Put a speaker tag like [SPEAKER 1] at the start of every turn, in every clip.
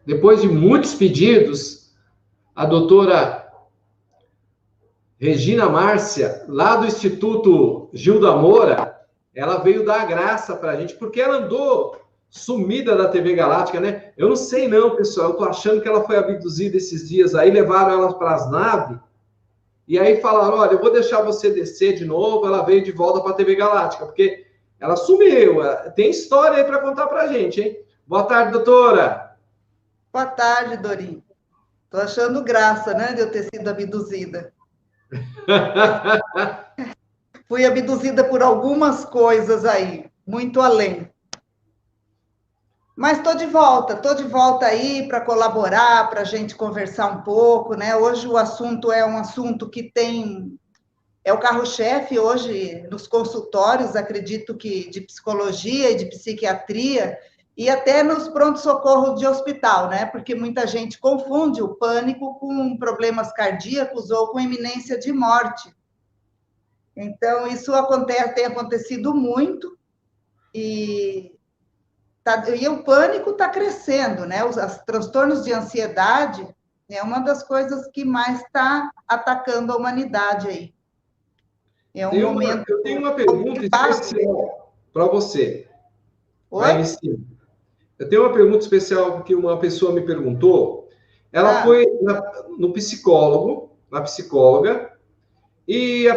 [SPEAKER 1] depois de muitos pedidos, a doutora Regina Márcia, lá do Instituto Gilda Moura, ela veio dar graça para a gente, porque ela andou sumida da TV Galáctica, né? Eu não sei não, pessoal, eu tô achando que ela foi abduzida esses dias aí, levaram ela para as naves, e aí falaram, olha, eu vou deixar você descer de novo, ela veio de volta para a TV Galáctica, porque ela sumiu, tem história aí para contar para a gente, hein? Boa tarde, doutora!
[SPEAKER 2] Boa tarde, Dorinho. Tô achando graça, né, de eu ter sido abduzida. Fui abduzida por algumas coisas aí, muito além. Mas estou de volta aí para colaborar, para a gente conversar um pouco, né? Hoje o assunto é um assunto que é o carro-chefe hoje nos consultórios, acredito que de psicologia e de psiquiatria, e até nos pronto-socorro de hospital, né? Porque muita gente confunde o pânico com problemas cardíacos ou com iminência de morte. Então, isso tem acontecido muito, e, e o pânico está crescendo, né? Os transtornos de ansiedade é uma das coisas que mais está atacando a humanidade aí. É um momento.
[SPEAKER 1] Eu tenho uma pergunta especial para você.
[SPEAKER 2] Oi?
[SPEAKER 1] Eu tenho uma pergunta especial que uma pessoa me perguntou. Ela foi no psicólogo, na psicóloga, e a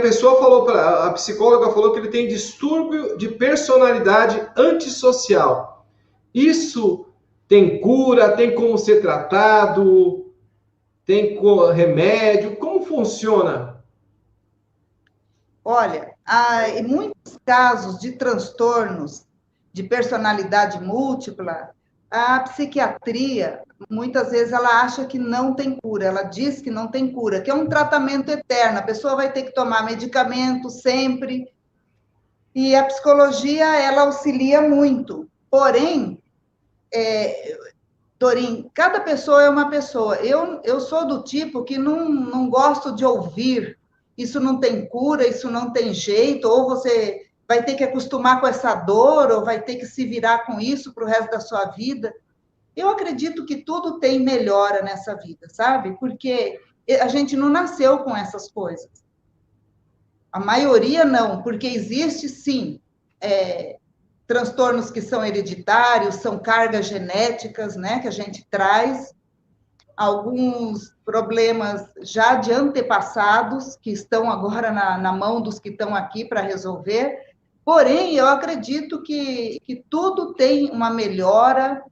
[SPEAKER 1] psicóloga falou que ele tem distúrbio de personalidade antissocial. Isso tem cura, tem como ser tratado, tem remédio, como funciona?
[SPEAKER 2] Olha, em muitos casos de transtornos de personalidade múltipla, a psiquiatria, muitas vezes, ela acha que não tem cura, ela diz que não tem cura, que é um tratamento eterno, a pessoa vai ter que tomar medicamento sempre, e a psicologia, ela auxilia muito. Porém, Dorim, cada pessoa é uma pessoa. Eu sou do tipo que não gosto de ouvir, isso não tem cura, isso não tem jeito, ou você vai ter que acostumar com essa dor, ou vai ter que se virar com isso para o resto da sua vida. Eu acredito que tudo tem melhora nessa vida, sabe? Porque a gente não nasceu com essas coisas. A maioria não, porque existe sim transtornos que são hereditários, são cargas genéticas, né, que a gente traz, alguns problemas já de antepassados, que estão agora na mão dos que estão aqui para resolver, porém, eu acredito que tudo tem uma melhora,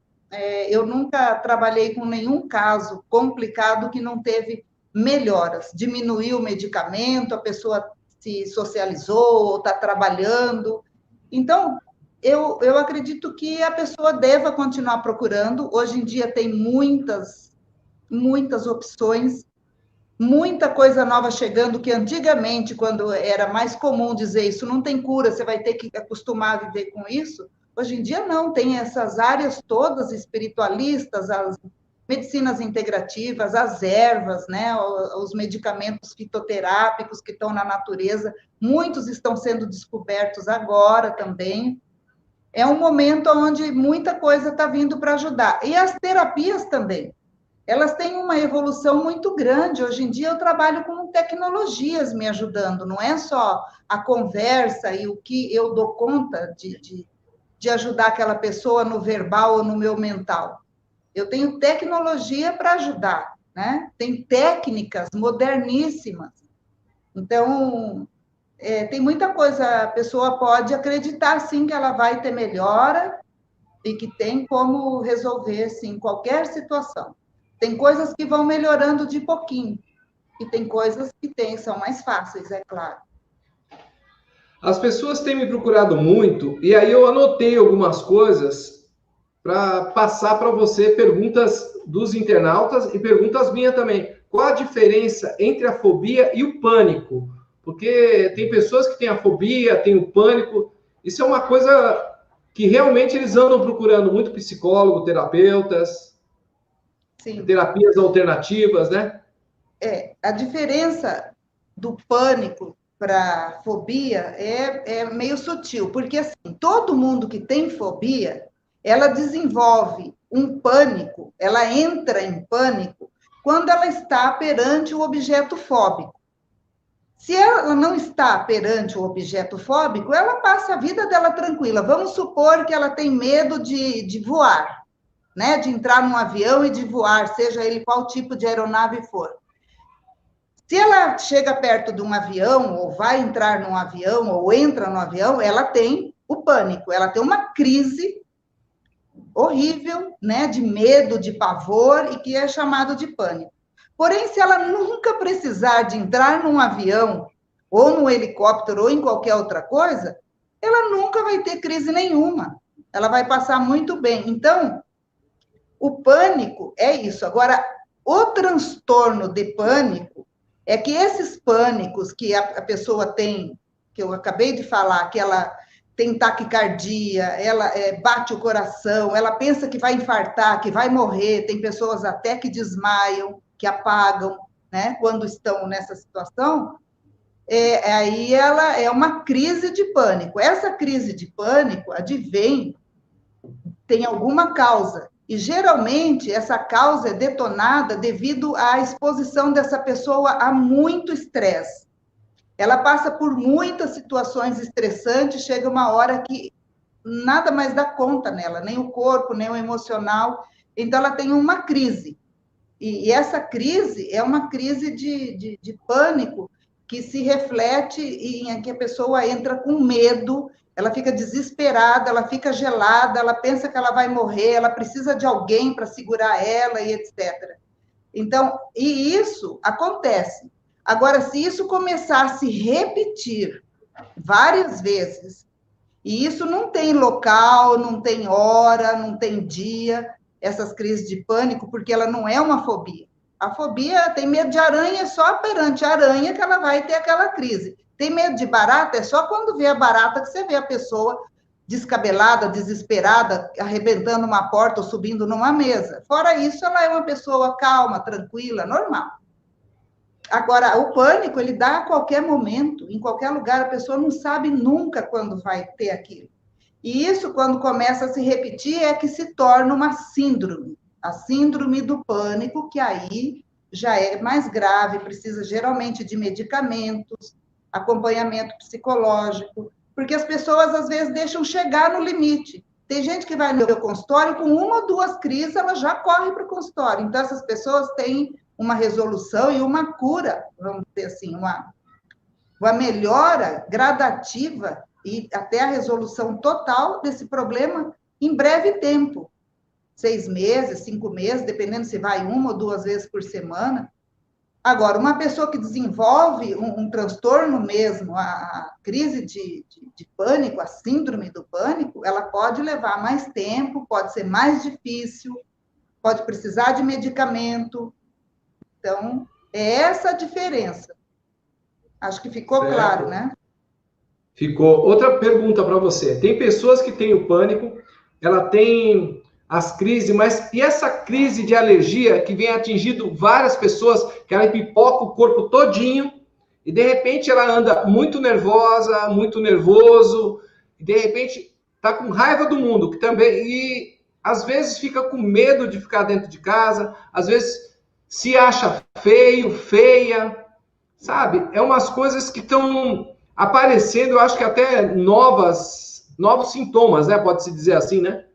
[SPEAKER 2] eu nunca trabalhei com nenhum caso complicado que não teve melhoras, diminuiu o medicamento, a pessoa se socializou, está trabalhando, então, eu acredito que a pessoa deva continuar procurando. Hoje em dia tem muitas opções, muita coisa nova chegando, que antigamente, quando era mais comum dizer isso não tem cura, você vai ter que acostumar a viver com isso, hoje em dia não, tem essas áreas todas espiritualistas, as medicinas integrativas, as ervas, né, os medicamentos fitoterápicos que estão na natureza, muitos estão sendo descobertos agora também. É um momento onde muita coisa está vindo para ajudar. E as terapias também. Elas têm uma evolução muito grande. Hoje em dia eu trabalho com tecnologias me ajudando, não é só a conversa e o que eu dou conta de ajudar aquela pessoa no verbal ou no meu mental. Eu tenho tecnologia para ajudar, né? Tem técnicas moderníssimas. Então, tem muita coisa, a pessoa pode acreditar, sim, que ela vai ter melhora e que tem como resolver, sim, qualquer situação. Tem coisas que vão melhorando de pouquinho, e tem coisas que são mais fáceis, é claro.
[SPEAKER 1] As pessoas têm me procurado muito, e aí eu anotei algumas coisas para passar para você perguntas dos internautas e perguntas minhas também. Qual a diferença entre a fobia e o pânico? Porque tem pessoas que têm a fobia, têm o pânico. Isso é uma coisa que realmente eles andam procurando muito psicólogo, terapeutas,
[SPEAKER 2] Sim.
[SPEAKER 1] terapias alternativas, né?
[SPEAKER 2] A diferença do pânico para a fobia é meio sutil, porque assim, todo mundo que tem fobia, ela desenvolve um pânico, ela entra em pânico quando ela está perante o objeto fóbico. Se ela não está perante o objeto fóbico, ela passa a vida dela tranquila. Vamos supor que ela tem medo de voar, né? De entrar num avião e de voar, seja ele qual tipo de aeronave for. Se ela chega perto de um avião, ou vai entrar num avião, ou entra no avião, ela tem o pânico, ela tem uma crise horrível, né, de medo, de pavor, e que é chamado de pânico. Porém, se ela nunca precisar de entrar num avião, ou num helicóptero, ou em qualquer outra coisa, ela nunca vai ter crise nenhuma. Ela vai passar muito bem. Então, o pânico é isso. Agora, o transtorno de pânico é que esses pânicos que a pessoa tem, que eu acabei de falar, que ela tem taquicardia, ela bate o coração, ela pensa que vai infartar, que vai morrer, tem pessoas até que desmaiam, que apagam, né, quando estão nessa situação, aí ela é uma crise de pânico. Essa crise de pânico advém, tem alguma causa, e geralmente essa causa é detonada devido à exposição dessa pessoa a muito estresse. Ela passa por muitas situações estressantes, chega uma hora que nada mais dá conta nela, nem o corpo, nem o emocional. Então, ela tem uma crise. E essa crise é uma crise de pânico que se reflete em que a pessoa entra com medo, ela fica desesperada, ela fica gelada, ela pensa que ela vai morrer, ela precisa de alguém para segurar ela e etc. Então, e isso acontece. Agora, se isso começar a se repetir várias vezes, e isso não tem local, não tem hora, não tem dia, essas crises de pânico, porque ela não é uma fobia. A fobia tem medo de aranha, é só perante a aranha que ela vai ter aquela crise. Tem medo de barata, é só quando vê a barata que você vê a pessoa descabelada, desesperada, arrebentando uma porta ou subindo numa mesa. Fora isso, ela é uma pessoa calma, tranquila, normal. Agora, o pânico, ele dá a qualquer momento, em qualquer lugar, a pessoa não sabe nunca quando vai ter aquilo. E isso, quando começa a se repetir, é que se torna uma síndrome. A síndrome do pânico, que aí já é mais grave, precisa geralmente de medicamentos, acompanhamento psicológico, porque as pessoas, às vezes, deixam chegar no limite. Tem gente que vai no meu consultório, com uma ou duas crises, ela já corre para o consultório. Então, essas pessoas têm uma resolução e uma cura, vamos dizer assim, uma melhora gradativa e até a resolução total desse problema em breve tempo. 6 meses, 5 meses, dependendo se vai uma ou duas vezes por semana. Agora, uma pessoa que desenvolve um transtorno mesmo, a crise de pânico, a síndrome do pânico, ela pode levar mais tempo, pode ser mais difícil, pode precisar de medicamento. Então, é essa a diferença. Acho que ficou
[SPEAKER 1] certo.
[SPEAKER 2] Claro, né?
[SPEAKER 1] Ficou. Outra pergunta para você. Tem pessoas que têm o pânico, ela tem as crises, mas e essa crise de alergia que vem atingindo várias pessoas, que ela pipoca o corpo todinho, e de repente ela anda muito nervosa, muito nervoso, e de repente tá com raiva do mundo, que também, e às vezes fica com medo de ficar dentro de casa, às vezes se acha feio, feia, sabe? É umas coisas que estão aparecendo, eu acho que até novos sintomas, né? Pode-se dizer assim, né?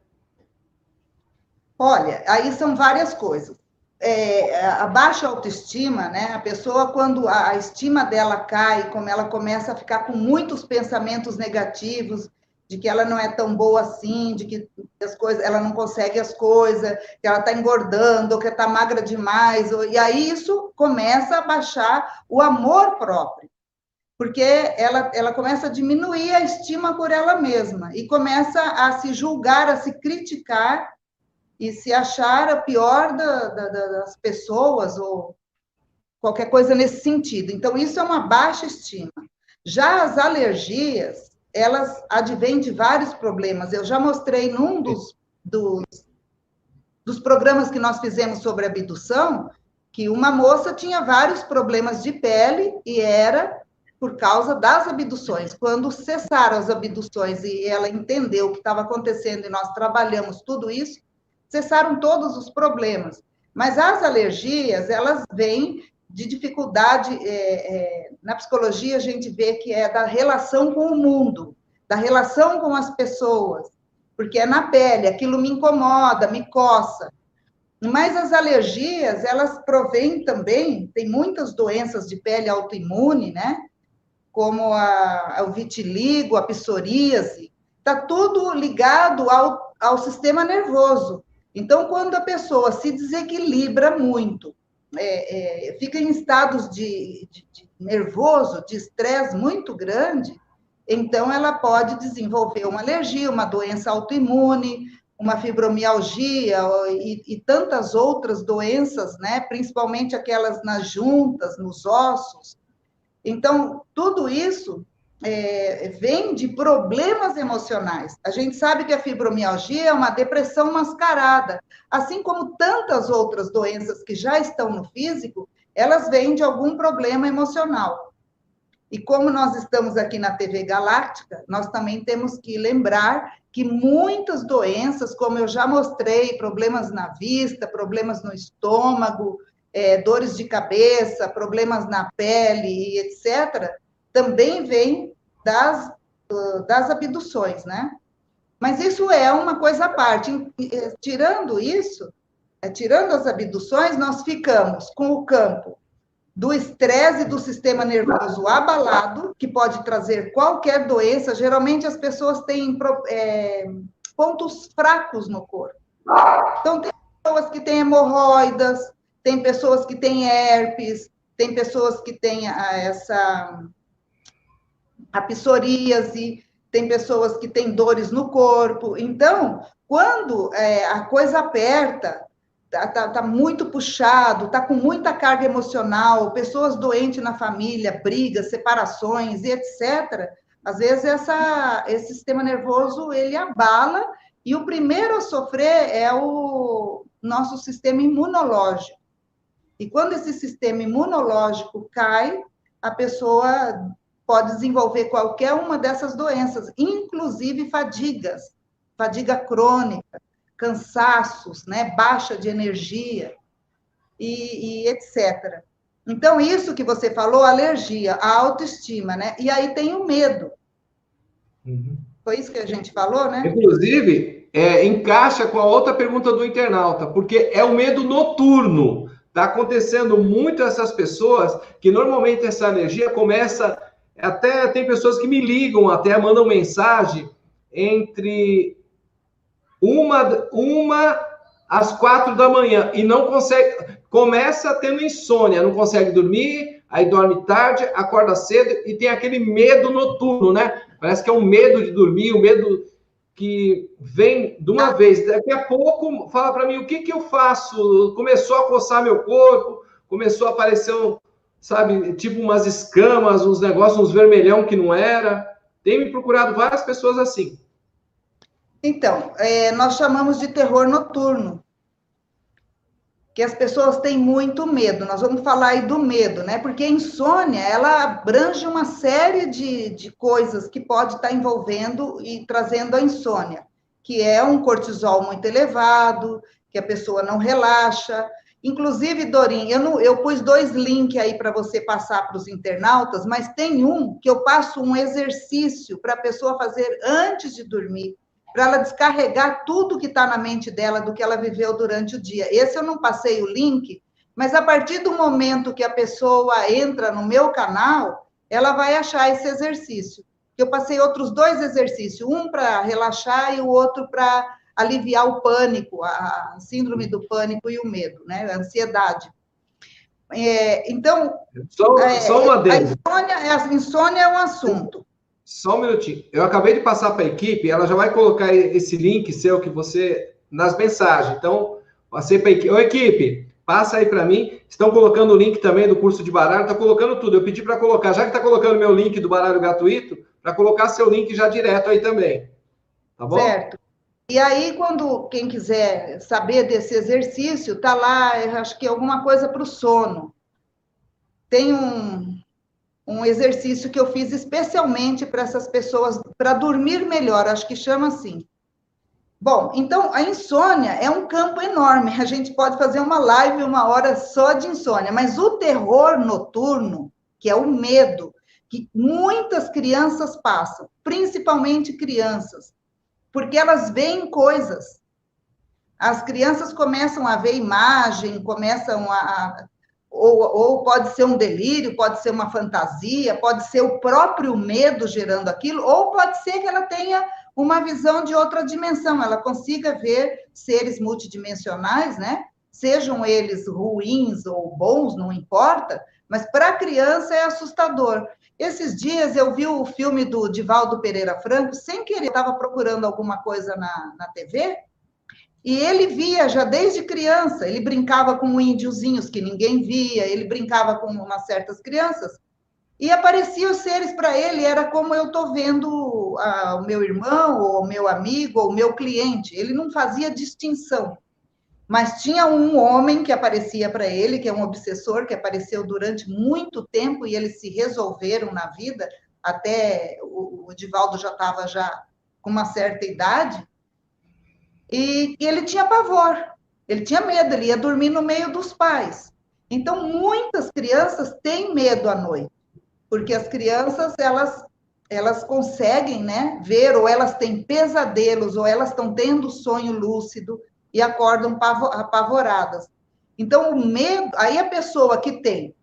[SPEAKER 2] Olha, aí são várias coisas. A baixa autoestima, né? A pessoa, quando a estima dela cai, como ela começa a ficar com muitos pensamentos negativos, de que ela não é tão boa assim, de que as coisas, ela não consegue as coisas, que ela está engordando, ou que está magra demais, e aí isso começa a baixar o amor próprio, porque ela começa a diminuir a estima por ela mesma, e começa a se julgar, a se criticar, e se achar a pior das pessoas, ou qualquer coisa nesse sentido. Então, isso é uma baixa estima. Já as alergias, elas advêm de vários problemas. Eu já mostrei num dos programas que nós fizemos sobre abdução, que uma moça tinha vários problemas de pele, e era por causa das abduções. Quando cessaram as abduções e ela entendeu o que estava acontecendo, e nós trabalhamos tudo isso, cessaram todos os problemas. Mas as alergias, elas vêm de dificuldade, na psicologia a gente vê que é da relação com o mundo, da relação com as pessoas, porque é na pele, aquilo me incomoda, me coça. Mas as alergias, elas provêm também, tem muitas doenças de pele autoimune, né? Como o vitiligo, a psoríase, está tudo ligado ao sistema nervoso. Então, quando a pessoa se desequilibra muito, fica em estados de nervoso, de estresse muito grande, então ela pode desenvolver uma alergia, uma doença autoimune, uma fibromialgia e tantas outras doenças, né? Principalmente aquelas nas juntas, nos ossos. Então, tudo isso vem de problemas emocionais. A gente sabe que a fibromialgia é uma depressão mascarada, assim como tantas outras doenças que já estão no físico, elas vêm de algum problema emocional. E como nós estamos aqui na TV Galáctica, nós também temos que lembrar que muitas doenças, como eu já mostrei, problemas na vista, problemas no estômago, dores de cabeça, problemas na pele, etc., também vêm das abduções, né? Mas isso é uma coisa à parte. Tirando isso, tirando as abduções, nós ficamos com o campo do estresse do sistema nervoso abalado, que pode trazer qualquer doença. Geralmente as pessoas têm pontos fracos no corpo. Então, tem pessoas que têm hemorroidas, tem pessoas que têm herpes, tem pessoas que têm a psoríase, tem pessoas que têm dores no corpo. Então, quando a coisa aperta, tá muito puxado, tá com muita carga emocional, pessoas doentes na família, brigas, separações e etc., às vezes esse sistema nervoso, ele abala, e o primeiro a sofrer é o nosso sistema imunológico. E quando esse sistema imunológico cai, a pessoa pode desenvolver qualquer uma dessas doenças, inclusive fadiga crônica, cansaços, né, baixa de energia e etc. Então, isso que você falou, alergia, a autoestima, né? E aí tem o medo.
[SPEAKER 1] Uhum.
[SPEAKER 2] Foi isso que a gente falou, né?
[SPEAKER 1] Inclusive, encaixa com a outra pergunta do internauta, porque é o medo noturno. Está acontecendo muito essas pessoas que normalmente essa alergia começa. Até tem pessoas que me ligam, até mandam mensagem entre uma às 4 da manhã e não consegue. Começa tendo insônia, não consegue dormir, aí dorme tarde, acorda cedo e tem aquele medo noturno, né? Parece que é um medo de dormir, um medo que vem de uma vez. Daqui a pouco fala para mim o que eu faço. Começou a coçar meu corpo, começou a aparecer, sabe, tipo umas escamas, uns negócios, uns vermelhão que não era. Tem me procurado várias pessoas assim.
[SPEAKER 2] Então, nós chamamos de terror noturno, que as pessoas têm muito medo. Nós vamos falar aí do medo, né? Porque a insônia, ela abrange uma série de coisas que pode estar envolvendo e trazendo a insônia, que é um cortisol muito elevado, que a pessoa não relaxa. Inclusive, Dorim, eu pus 2 links aí para você passar para os internautas, mas tem um que eu passo um exercício para a pessoa fazer antes de dormir, para ela descarregar tudo que está na mente dela, do que ela viveu durante o dia. Esse eu não passei o link, mas a partir do momento que a pessoa entra no meu canal, ela vai achar esse exercício. Eu passei outros 2 exercícios, um para relaxar e o outro para aliviar o pânico, a síndrome do pânico e o medo, né? A ansiedade. Então,
[SPEAKER 1] só uma delas.
[SPEAKER 2] A insônia é um assunto.
[SPEAKER 1] Só um minutinho. Eu acabei de passar para a equipe, ela já vai colocar esse link seu que você nas mensagens. Então, passei para a equipe. Ô, equipe, passa aí para mim. Estão colocando o link também do curso de baralho, está colocando tudo. Eu pedi para colocar, já que está colocando meu link do baralho gratuito, para colocar seu link já direto aí também. Tá bom?
[SPEAKER 2] Certo. E aí, quem quiser saber desse exercício, tá lá, acho que alguma coisa para o sono. Tem um exercício que eu fiz especialmente para essas pessoas, para dormir melhor, acho que chama assim. Bom, então a insônia é um campo enorme. A gente pode fazer uma live 1 hora só de insônia, mas o terror noturno, que é o medo, que muitas crianças passam, principalmente crianças, porque elas veem coisas. As crianças começam a ver imagem, começam a. Ou pode ser um delírio, pode ser uma fantasia, pode ser o próprio medo gerando aquilo, ou pode ser que ela tenha uma visão de outra dimensão, ela consiga ver seres multidimensionais, né? Sejam eles ruins ou bons, não importa, mas para a criança é assustador. Esses dias eu vi o filme do Divaldo Pereira Franco, sem querer, estava procurando alguma coisa na TV, e ele via já desde criança, ele brincava com índiozinhos que ninguém via, ele brincava com umas certas crianças, e apareciam os seres para ele, era como eu estou vendo o meu irmão, ou o meu amigo, ou o meu cliente. Ele não fazia distinção. Mas tinha um homem que aparecia para ele, que é um obsessor, que apareceu durante muito tempo, e eles se resolveram na vida, até o Divaldo já estava com uma certa idade, e ele tinha pavor, ele tinha medo, ele ia dormir no meio dos pais. Então, muitas crianças têm medo à noite, porque as crianças, elas conseguem, né, ver, ou elas têm pesadelos, ou elas estão tendo sonho lúcido e acordam apavoradas. Então, o medo, aí a pessoa que tem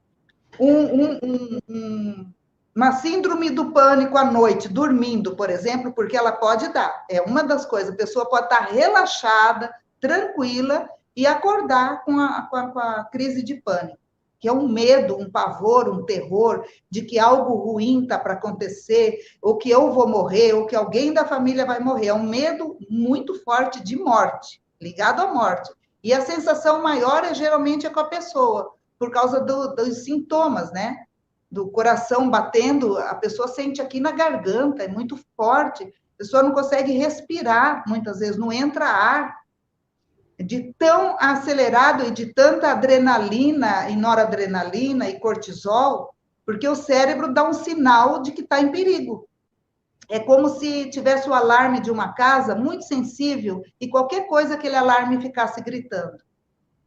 [SPEAKER 2] uma síndrome do pânico à noite, dormindo, por exemplo, porque ela pode dar, é uma das coisas, a pessoa pode estar relaxada, tranquila, e acordar com a crise de pânico, que é um medo, um pavor, um terror de que algo ruim está para acontecer, ou que eu vou morrer, ou que alguém da família vai morrer. É um medo muito forte de morte, ligado à morte. E a sensação maior geralmente é com a pessoa, por causa dos sintomas, né? Do coração batendo, a pessoa sente aqui na garganta, é muito forte, a pessoa não consegue respirar, muitas vezes não entra ar, de tão acelerado e de tanta adrenalina e noradrenalina e cortisol, porque o cérebro dá um sinal de que está em perigo. É como se tivesse o alarme de uma casa muito sensível e qualquer coisa aquele alarme ficasse gritando.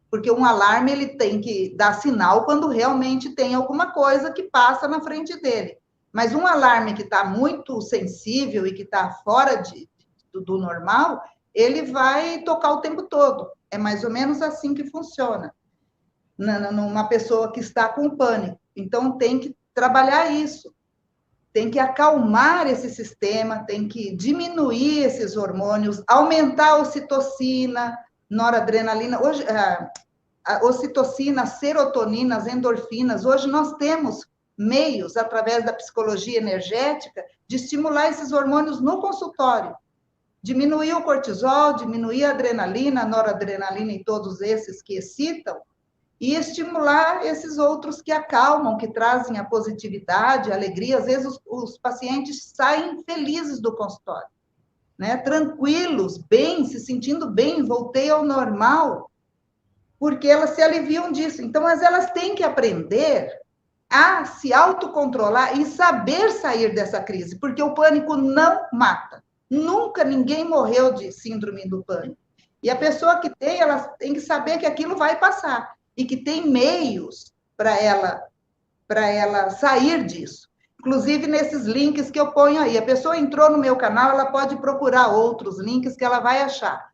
[SPEAKER 2] Porque um alarme ele tem que dar sinal quando realmente tem alguma coisa que passa na frente dele. Mas um alarme que está muito sensível e que está fora do normal, ele vai tocar o tempo todo. É mais ou menos assim que funciona numa pessoa que está com pânico. Então, tem que trabalhar isso. Tem que acalmar esse sistema, tem que diminuir esses hormônios, aumentar a ocitocina, noradrenalina. Hoje, a ocitocina, a serotonina, as endorfinas. Hoje nós temos meios, através da psicologia energética, de estimular esses hormônios no consultório. Diminuir o cortisol, diminuir a adrenalina, a noradrenalina e todos esses que excitam, e estimular esses outros que acalmam, que trazem a positividade, a alegria. Às vezes os pacientes saem felizes do consultório, né? Tranquilos, bem, se sentindo bem, voltei ao normal, porque elas se aliviam disso. Então, mas elas têm que aprender a se autocontrolar e saber sair dessa crise, porque o pânico não mata. Nunca ninguém morreu de síndrome do pânico. E a pessoa que tem, ela tem que saber que aquilo vai passar e que tem meios para ela sair disso. Inclusive nesses links que eu ponho aí. A pessoa entrou no meu canal, ela pode procurar outros links que ela vai achar.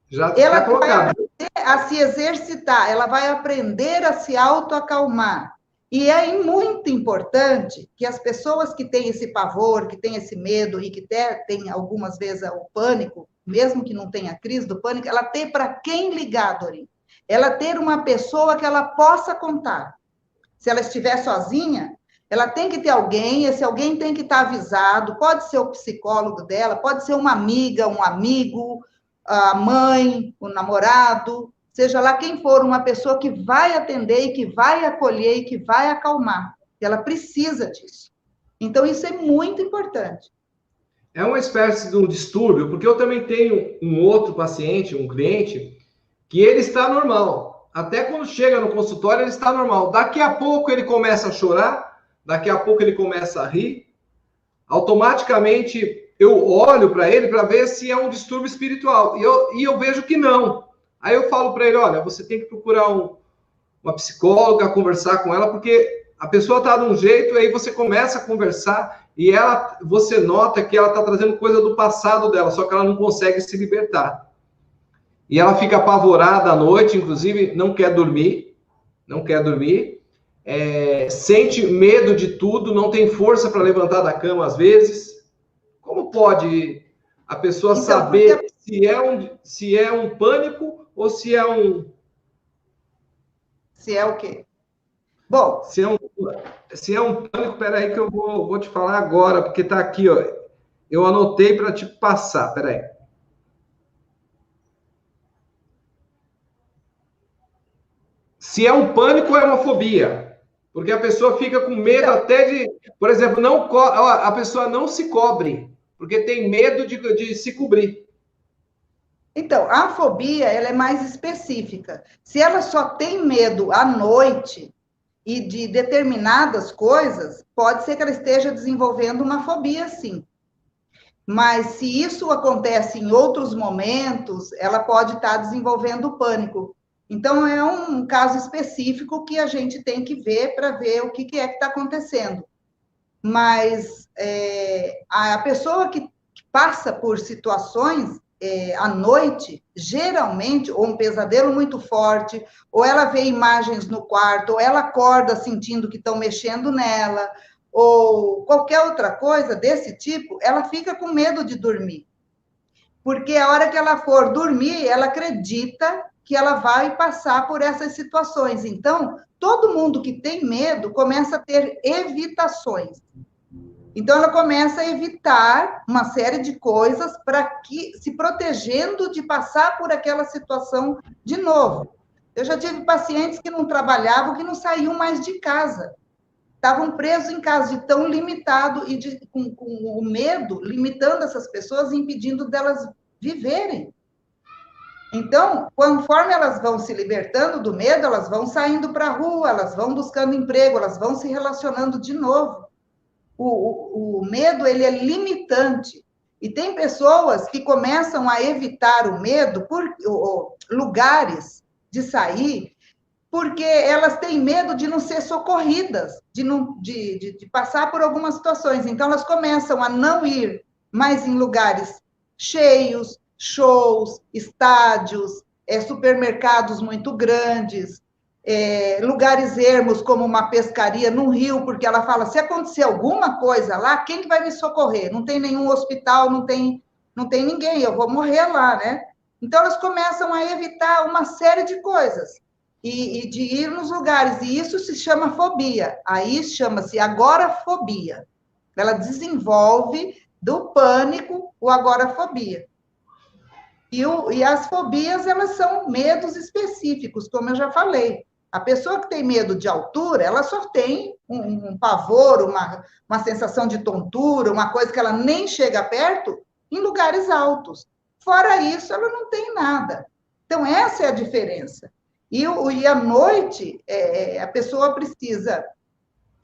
[SPEAKER 1] Já está colocado.
[SPEAKER 2] A se exercitar, ela vai aprender a se autoacalmar. E é muito importante que as pessoas que têm esse pavor, que têm esse medo e que têm algumas vezes o pânico, mesmo que não tenha crise do pânico, ela tem para quem ligar, Dorinha. Ela ter uma pessoa que ela possa contar. Se ela estiver sozinha, ela tem que ter alguém, esse alguém tem que estar avisado, pode ser o psicólogo dela, pode ser uma amiga, um amigo, a mãe, o namorado, seja lá quem for, uma pessoa que vai atender e que vai acolher e que vai acalmar. Ela precisa disso. Então, isso é muito importante.
[SPEAKER 1] É uma espécie de um distúrbio, porque eu também tenho um outro paciente, um cliente, que ele está normal. Até quando chega no consultório, ele está normal. Daqui a pouco ele começa a chorar, daqui a pouco ele começa a rir. Automaticamente eu olho para ele para ver se é um distúrbio espiritual. E eu vejo que não. Aí eu falo para ele, olha, você tem que procurar uma psicóloga, conversar com ela, porque a pessoa está de um jeito, aí você começa a conversar e você nota que ela está trazendo coisa do passado dela, só que ela não consegue se libertar. E ela fica apavorada à noite, inclusive não quer dormir, sente medo de tudo, não tem força para levantar da cama às vezes. Como pode a pessoa saber se é um pânico ou se é um...
[SPEAKER 2] Se é o quê? Bom...
[SPEAKER 1] Se é um pânico, peraí que eu vou te falar agora, porque está aqui, ó. Eu anotei para te passar, peraí. Se é um pânico ou é uma fobia. Porque a pessoa fica com medo até de... Por exemplo, a pessoa não se cobre, porque tem medo de se cobrir.
[SPEAKER 2] Então, a fobia, ela é mais específica. Se ela só tem medo à noite e de determinadas coisas, pode ser que ela esteja desenvolvendo uma fobia, sim. Mas se isso acontece em outros momentos, ela pode estar desenvolvendo pânico. Então, é um caso específico que a gente tem que ver para ver o que é que está acontecendo. Mas a pessoa que passa por situações à noite, geralmente, ou um pesadelo muito forte, ou ela vê imagens no quarto, ou ela acorda sentindo que estão mexendo nela, ou qualquer outra coisa desse tipo, ela fica com medo de dormir. Porque a hora que ela for dormir, ela acredita que ela vai passar por essas situações. Então, todo mundo que tem medo começa a ter evitações. Então, ela começa a evitar uma série de coisas para que, se protegendo de passar por aquela situação de novo. Eu já tive pacientes que não trabalhavam, que não saíam mais de casa. Estavam presos em casa, de tão limitado e com o medo, limitando essas pessoas e impedindo delas viverem. Então, conforme elas vão se libertando do medo, elas vão saindo para a rua, elas vão buscando emprego, elas vão se relacionando de novo. O medo, ele é limitante. E tem pessoas que começam a evitar o medo por lugares de sair, porque elas têm medo de não ser socorridas, de passar por algumas situações. Então, elas começam a não ir mais em lugares cheios, shows, estádios, supermercados muito grandes, lugares ermos, como uma pescaria num rio, porque ela fala, se acontecer alguma coisa lá, quem vai me socorrer? Não tem nenhum hospital, não tem ninguém, eu vou morrer lá, né? Então, elas começam a evitar uma série de coisas, e de ir nos lugares, e isso se chama fobia, aí chama-se agorafobia. Ela desenvolve do pânico o agorafobia. E as fobias, elas são medos específicos, como eu já falei. A pessoa que tem medo de altura, ela só tem um pavor, uma sensação de tontura, uma coisa que ela nem chega perto, em lugares altos. Fora isso, ela não tem nada. Então, essa é a diferença. E à noite, a pessoa precisa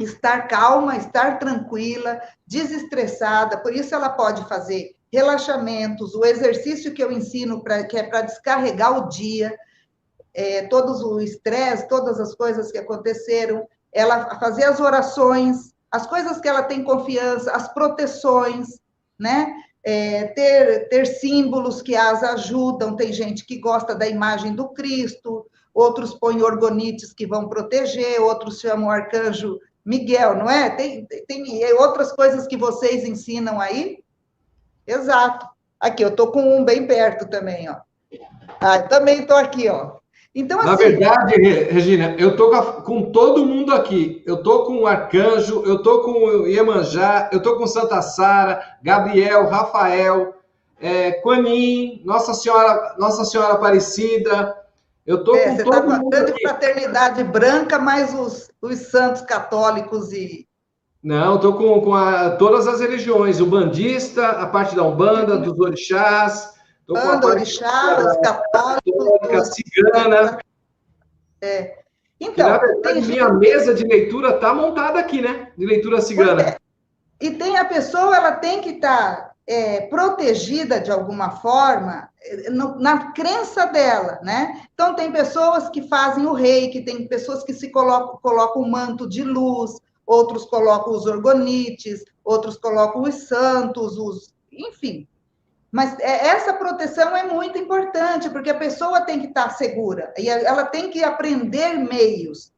[SPEAKER 2] estar calma, estar tranquila, desestressada, por isso ela pode fazer relaxamentos, o exercício que eu ensino, que é para descarregar o dia, todos o estresse, todas as coisas que aconteceram, ela fazer as orações, as coisas que ela tem confiança, as proteções, né? Ter símbolos que as ajudam, tem gente que gosta da imagem do Cristo, outros põem orgonites que vão proteger, outros chamam o arcanjo Miguel, não é? Tem outras coisas que vocês ensinam aí? Exato. Aqui, eu estou com um bem perto também, ó. Eu também estou aqui, ó. Então, assim...
[SPEAKER 1] Na verdade, Regina, eu estou com todo mundo aqui. Eu estou com o Arcanjo, eu estou com o Iemanjá, eu estou com Santa Sara, Gabriel, Rafael, Quanin, Nossa Senhora Aparecida. Eu estou com todo mundo aqui. Você está com a grande
[SPEAKER 2] fraternidade branca, mais os santos católicos e...
[SPEAKER 1] Não, estou com todas as religiões, o bandista, a parte da Umbanda, dos orixás, estou com a parte
[SPEAKER 2] orixás, católicos,
[SPEAKER 1] cigana.
[SPEAKER 2] Então,
[SPEAKER 1] que, na verdade, minha mesa de leitura está montada aqui, né? De leitura cigana.
[SPEAKER 2] E tem a pessoa, ela tem que estar protegida de alguma forma na crença dela, né? Então, tem pessoas que fazem o reiki, tem pessoas que se colocam um manto de luz, outros colocam os orgonites, outros colocam os santos, enfim. Mas essa proteção é muito importante, porque a pessoa tem que estar segura, e ela tem que aprender meios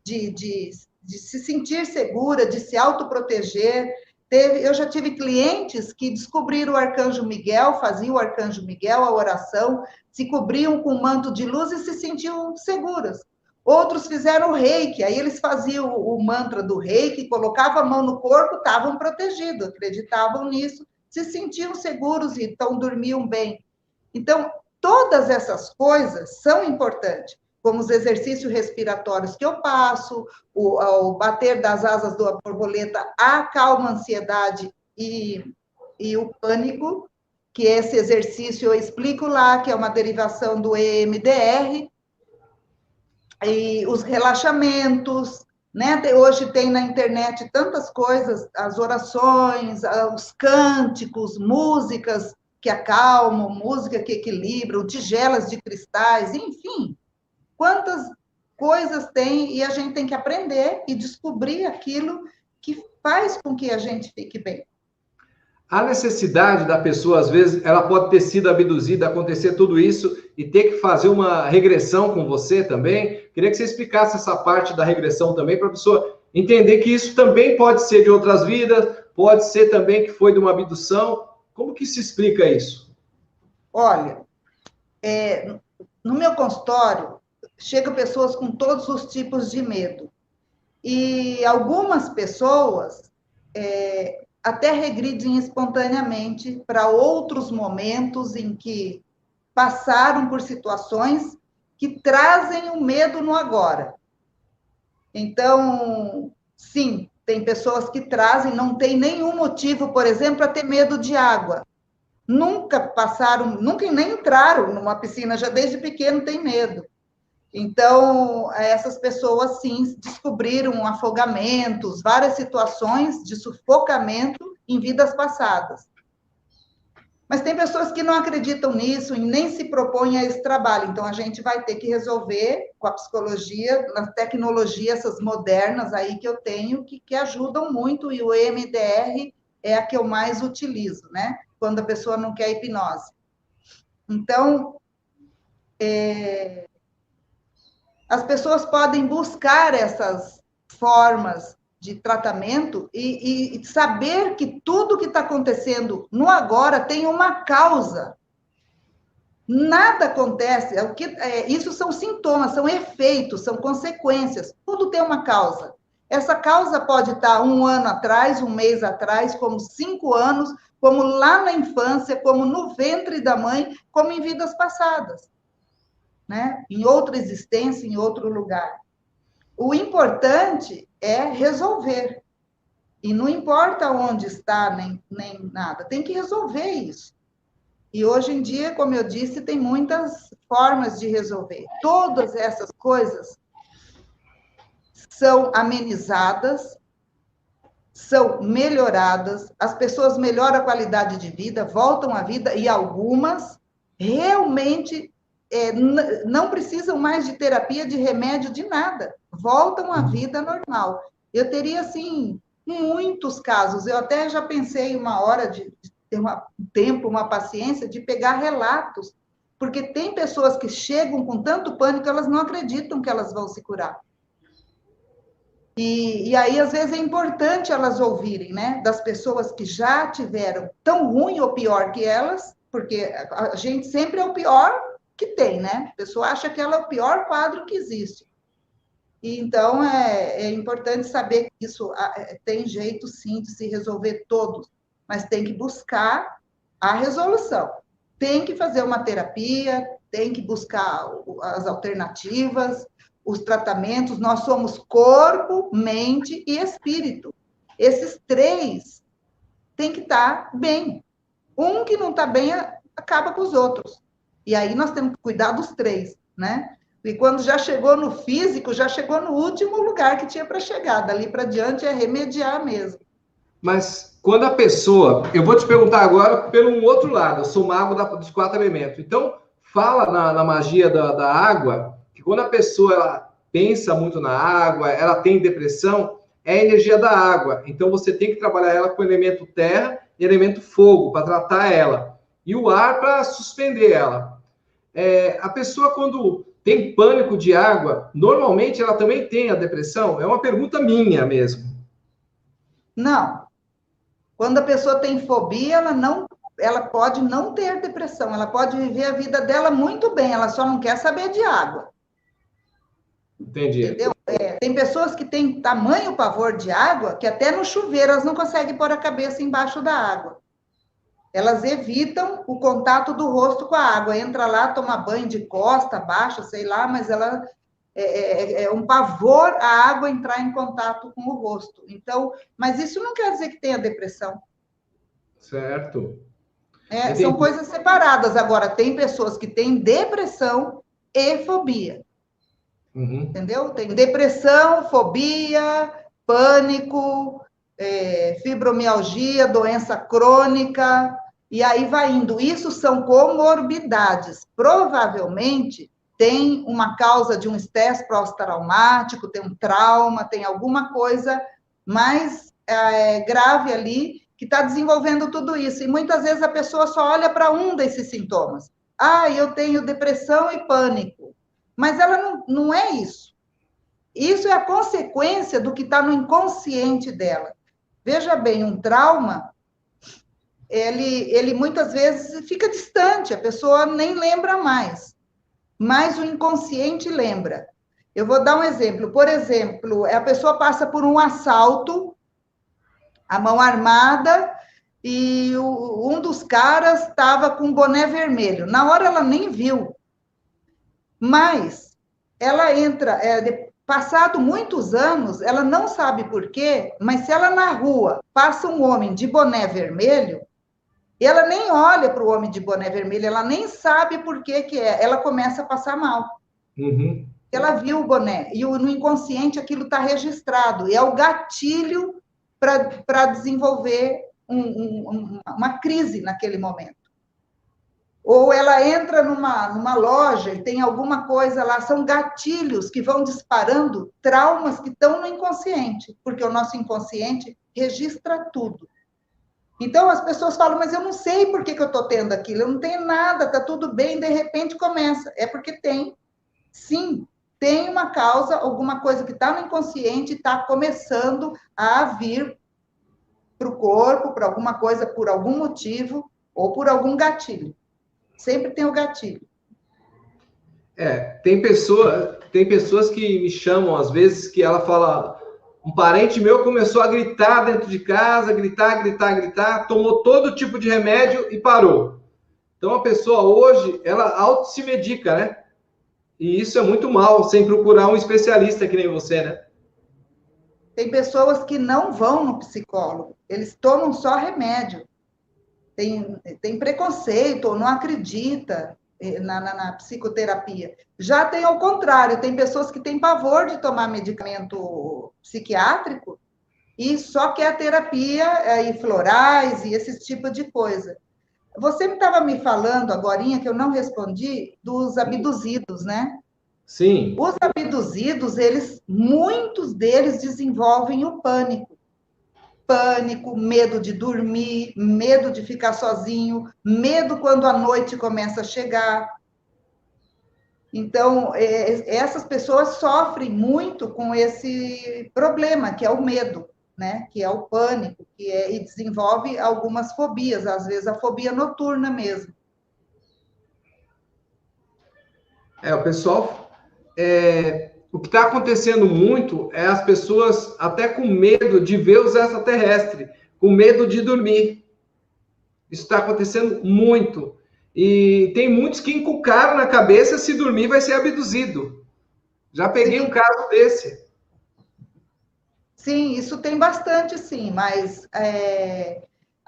[SPEAKER 2] de se sentir segura, de se autoproteger. Eu já tive clientes que descobriram o Arcanjo Miguel, faziam o Arcanjo Miguel, a oração, se cobriam com manto de luz e se sentiam seguras. Outros fizeram o reiki, aí eles faziam o mantra do reiki, colocavam a mão no corpo, estavam protegidos, acreditavam nisso, se sentiam seguros, então dormiam bem. Então, todas essas coisas são importantes, como os exercícios respiratórios que eu passo, o bater das asas da borboleta acalma a ansiedade e o pânico, que esse exercício eu explico lá, que é uma derivação do EMDR, e os relaxamentos, né? Hoje tem na internet tantas coisas, as orações, os cânticos, músicas que acalmam, música que equilibram, tigelas de cristais, enfim, quantas coisas tem, e a gente tem que aprender e descobrir aquilo que faz com que a gente fique bem.
[SPEAKER 1] A necessidade da pessoa, às vezes, ela pode ter sido abduzida, acontecer tudo isso e ter que fazer uma regressão com você também. Queria que você explicasse essa parte da regressão também, para a pessoa entender que isso também pode ser de outras vidas, pode ser também que foi de uma abdução. Como que se explica isso?
[SPEAKER 2] Olha, no meu consultório, chegam pessoas com todos os tipos de medo. E algumas pessoas até regridem espontaneamente para outros momentos em que passaram por situações que trazem o medo no agora. Então, sim, tem pessoas que trazem, não tem nenhum motivo, por exemplo, para ter medo de água. Nunca passaram, nunca nem entraram numa piscina, já desde pequeno tem medo. Então, essas pessoas, sim, descobriram afogamentos, várias situações de sufocamento em vidas passadas. Mas tem pessoas que não acreditam nisso e nem se propõem a esse trabalho. Então, a gente vai ter que resolver com a psicologia, na tecnologia, essas modernas aí que eu tenho, que ajudam muito, e o EMDR é a que eu mais utilizo, né? Quando a pessoa não quer hipnose. Então, as pessoas podem buscar essas formas de tratamento e saber que tudo que está acontecendo no agora tem uma causa. Nada acontece, isso são sintomas, são efeitos, são consequências, tudo tem uma causa. Essa causa pode estar 1 ano atrás, 1 mês atrás, como 5 anos, como lá na infância, como no ventre da mãe, como em vidas passadas, né? Em outra existência, em outro lugar. O importante é resolver. E não importa onde está, nem nada, tem que resolver isso. E hoje em dia, como eu disse, tem muitas formas de resolver. Todas essas coisas são amenizadas, são melhoradas, as pessoas melhoram a qualidade de vida, voltam à vida, e algumas realmente não precisam mais de terapia, de remédio, de nada. Voltam à vida normal. Eu teria, assim, muitos casos. Eu até já pensei uma hora de ter um tempo, uma paciência, de pegar relatos. Porque tem pessoas que chegam com tanto pânico, elas não acreditam que elas vão se curar. E aí, às vezes, é importante elas ouvirem, né? Das pessoas que já tiveram tão ruim ou pior que elas, porque a gente sempre é o pior que tem, né? A pessoa acha que ela é o pior quadro que existe. E, então, é importante saber que isso tem jeito, sim, de se resolver todos, mas tem que buscar a resolução. Tem que fazer uma terapia, tem que buscar as alternativas, os tratamentos. Nós somos corpo, mente e espírito. Esses 3 têm que estar bem. Um que não está bem acaba com os outros. E aí nós temos que cuidar dos 3, né? E quando já chegou no físico, já chegou no último lugar que tinha para chegar. Dali para diante é remediar mesmo.
[SPEAKER 1] Mas quando a pessoa... Eu vou te perguntar agora pelo um outro lado. Eu sou mago dos 4 elementos. Então, fala na magia da água, que quando a pessoa ela pensa muito na água, ela tem depressão, é a energia da água. Então, você tem que trabalhar ela com o elemento terra e elemento fogo, para tratar ela. E o ar para suspender ela. A pessoa, quando tem pânico de água, normalmente ela também tem a depressão? É uma pergunta minha mesmo.
[SPEAKER 2] Não. Quando a pessoa tem fobia, ela pode não ter depressão, ela pode viver a vida dela muito bem, ela só não quer saber de água.
[SPEAKER 1] Entendi.
[SPEAKER 2] Entendeu? Tem pessoas que têm tamanho pavor de água que até no chuveiro elas não conseguem pôr a cabeça embaixo da água. Elas evitam o contato do rosto com a água. Entra lá, toma banho de costa, baixa, sei lá, mas ela é um pavor a água entrar em contato com o rosto. Então, mas isso não quer dizer que tenha depressão.
[SPEAKER 1] Certo.
[SPEAKER 2] São coisas separadas. Agora, tem pessoas que têm depressão e fobia.
[SPEAKER 1] Uhum.
[SPEAKER 2] Entendeu? Tem depressão, fobia, pânico, fibromialgia, doença crônica, e aí vai indo. Isso são comorbidades. Provavelmente tem uma causa de um estresse pós-traumático, tem um trauma, tem alguma coisa mais grave ali que está desenvolvendo tudo isso. E muitas vezes a pessoa só olha para um desses sintomas. Eu tenho depressão e pânico. Mas ela não é isso. Isso é a consequência do que está no inconsciente dela. Veja bem, um trauma, ele muitas vezes fica distante, a pessoa nem lembra mais. Mas o inconsciente lembra. Eu vou dar um exemplo. Por exemplo, a pessoa passa por um assalto, a mão armada, e um dos caras estava com um boné vermelho. Na hora ela nem viu. Mas ela entra, passado muitos anos, ela não sabe por quê, mas se ela na rua passa um homem de boné vermelho, ela nem olha para o homem de boné vermelho, ela nem sabe por que é, ela começa a passar mal.
[SPEAKER 1] Uhum.
[SPEAKER 2] Ela viu o boné, e no inconsciente aquilo está registrado, e é o gatilho para desenvolver uma crise naquele momento. Ou ela entra numa loja e tem alguma coisa lá, são gatilhos que vão disparando traumas que estão no inconsciente, porque o nosso inconsciente registra tudo. Então, as pessoas falam, mas eu não sei por que eu estou tendo aquilo, eu não tenho nada, está tudo bem, de repente começa. É porque tem, sim, tem uma causa, alguma coisa que está no inconsciente, está começando a vir para o corpo, para alguma coisa, por algum motivo, ou por algum gatilho. Sempre tem o gatilho.
[SPEAKER 1] Tem pessoas que me chamam, às vezes, que ela fala, um parente meu começou a gritar dentro de casa, gritar, tomou todo tipo de remédio e parou. Então, a pessoa hoje, ela auto se medica, né? E isso é muito mal, sem procurar um especialista que nem você, né?
[SPEAKER 2] Tem pessoas que não vão no psicólogo, eles tomam só remédio. Tem preconceito, ou não acredita na psicoterapia. Já tem ao contrário, tem pessoas que têm pavor de tomar medicamento psiquiátrico e só quer a terapia e florais e esse tipo de coisa. Você estava me falando agorinha, que eu não respondi, dos abduzidos, né?
[SPEAKER 1] Sim.
[SPEAKER 2] Os abduzidos, muitos deles desenvolvem o pânico. Pânico, medo de dormir, medo de ficar sozinho, medo quando a noite começa a chegar. Então, essas pessoas sofrem muito com esse problema, que é o medo, né? Que é o pânico, e desenvolve algumas fobias, às vezes a fobia noturna mesmo.
[SPEAKER 1] O pessoal... o que está acontecendo muito é as pessoas até com medo de ver os extraterrestres, com medo de dormir. Isso está acontecendo muito. E tem muitos que encucaram na cabeça, se dormir vai ser abduzido. Já peguei um caso desse.
[SPEAKER 2] Sim, isso tem bastante, sim, mas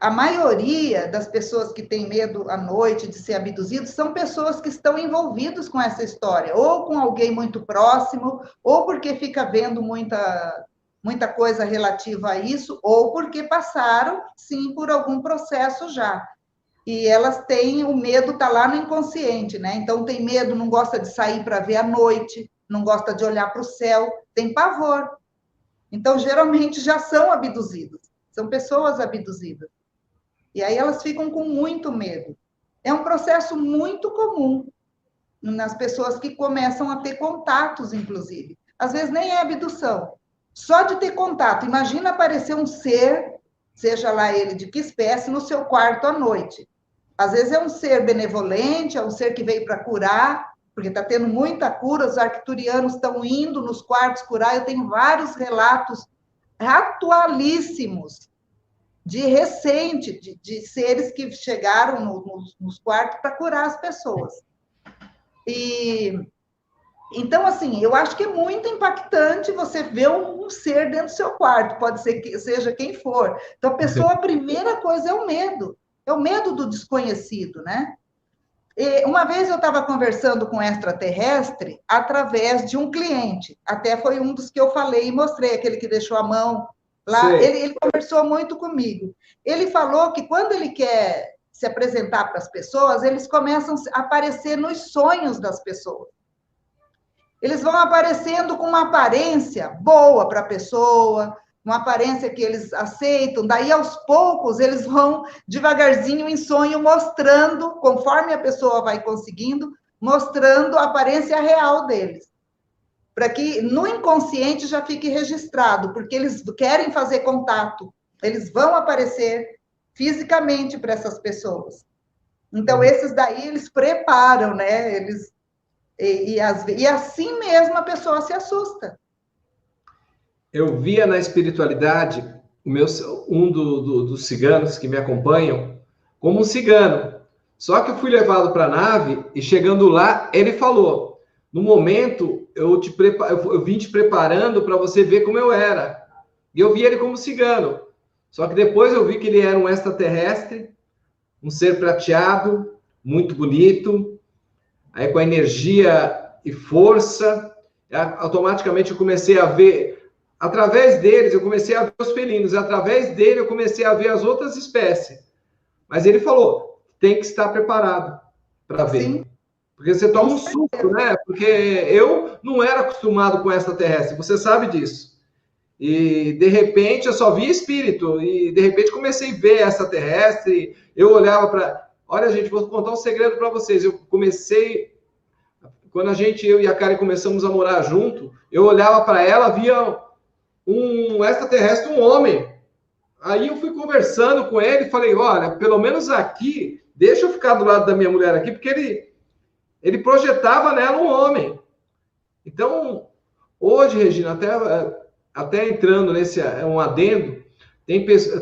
[SPEAKER 2] a maioria das pessoas que têm medo à noite de ser abduzidos são pessoas que estão envolvidas com essa história, ou com alguém muito próximo, ou porque fica vendo muita muita coisa relativa a isso, ou porque passaram, sim, por algum processo já. E elas têm, o medo está lá no inconsciente, né? Então, tem medo, não gosta de sair para ver à noite, não gosta de olhar para o céu, tem pavor. Então, geralmente, já são abduzidos, são pessoas abduzidas. E aí elas ficam com muito medo. É um processo muito comum nas pessoas que começam a ter contatos, inclusive. Às vezes nem é abdução, só de ter contato. Imagina aparecer um ser, seja lá ele de que espécie, no seu quarto à noite. Às vezes é um ser benevolente, é um ser que veio para curar, porque está tendo muita cura, os arcturianos estão indo nos quartos curar. Eu tenho vários relatos atualíssimos, de recente, de seres que chegaram nos quartos para curar as pessoas. E então, assim, eu acho que é muito impactante você ver um ser dentro do seu quarto, pode ser que seja quem for. Então, a pessoa, a primeira coisa é o medo do desconhecido, né? E uma vez eu estava conversando com um extraterrestre através de um cliente, até foi um dos que eu falei e mostrei, aquele que deixou a mão lá, ele conversou muito comigo. Ele falou que quando ele quer se apresentar para as pessoas, eles começam a aparecer nos sonhos das pessoas. Eles vão aparecendo com uma aparência boa para a pessoa, uma aparência que eles aceitam, daí aos poucos eles vão devagarzinho em sonho mostrando, conforme a pessoa vai conseguindo, mostrando a aparência real deles. Para que no inconsciente já fique registrado, porque eles querem fazer contato, eles vão aparecer fisicamente para essas pessoas. Então, esses daí eles preparam, né? E assim mesmo a pessoa se assusta.
[SPEAKER 1] Eu via na espiritualidade um dos ciganos que me acompanham como um cigano. Só que eu fui levado para a nave e chegando lá, ele falou: no momento eu vim te preparando para você ver como eu era. E eu vi ele como cigano. Só que depois eu vi que ele era um extraterrestre, um ser prateado, muito bonito, aí com energia e força. Automaticamente eu comecei a ver, através deles, eu comecei a ver os felinos, através dele eu comecei a ver as outras espécies. Mas ele falou, tem que estar preparado para ver. Sim. Porque você toma um susto, né? Porque eu não era acostumado com extraterrestre, você sabe disso. E, de repente, eu só via espírito. E, de repente, comecei a ver extraterrestre. Eu olhava para... Olha, gente, vou contar um segredo para vocês. Eu comecei... Quando eu e a Karen começamos a morar junto, eu olhava para ela, via um extraterrestre, um homem. Aí eu fui conversando com ele e falei, olha, pelo menos aqui, deixa eu ficar do lado da minha mulher aqui, porque ele projetava nela um homem. Então, hoje, Regina, até entrando nesse um adendo,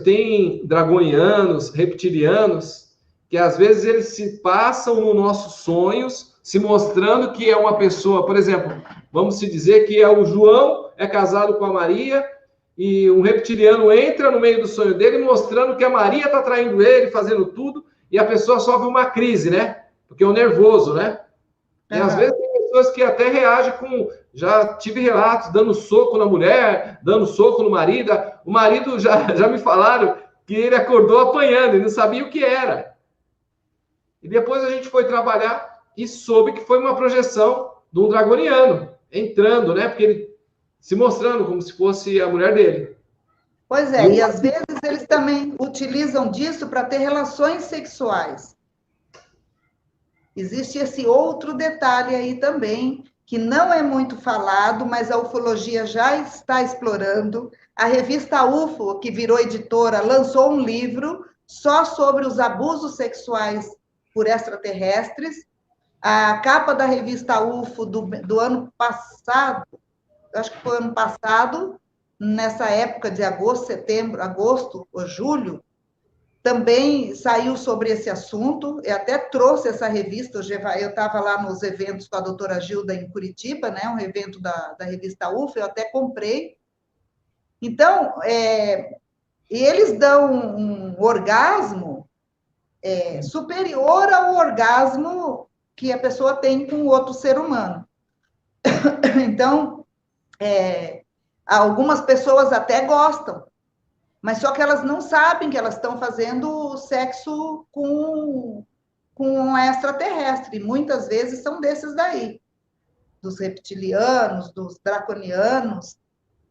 [SPEAKER 1] tem dragonianos, reptilianos, que às vezes eles se passam nos nossos sonhos, se mostrando que é uma pessoa, por exemplo, vamos se dizer que o João é casado com a Maria, e um reptiliano entra no meio do sonho dele, mostrando que a Maria está traindo ele, fazendo tudo, e a pessoa sofre uma crise, né? Porque é o nervoso, né? E às vezes tem pessoas que até reagem com... Já tive relatos dando soco na mulher, dando soco no marido. O marido já me falaram que ele acordou apanhando, ele não sabia o que era. E depois a gente foi trabalhar e soube que foi uma projeção de um dragoniano entrando, né? Porque ele se mostrando como se fosse a mulher dele.
[SPEAKER 2] Pois é, e às vezes eles também utilizam disso para ter relações sexuais. Existe esse outro detalhe aí também, que não é muito falado, mas a ufologia já está explorando. A revista UFO, que virou editora, lançou um livro só sobre os abusos sexuais por extraterrestres. A capa da revista UFO do ano passado, acho que foi ano passado, nessa época de agosto ou julho, também saiu sobre esse assunto, eu até trouxe essa revista, eu estava lá nos eventos com a doutora Gilda em Curitiba, né, um evento da revista UFO, eu até comprei. Então, eles dão um orgasmo superior ao orgasmo que a pessoa tem com outro ser humano. Então, Algumas pessoas até gostam, mas só que elas não sabem que elas estão fazendo sexo com um extraterrestre. Muitas vezes são desses daí, dos reptilianos, dos draconianos,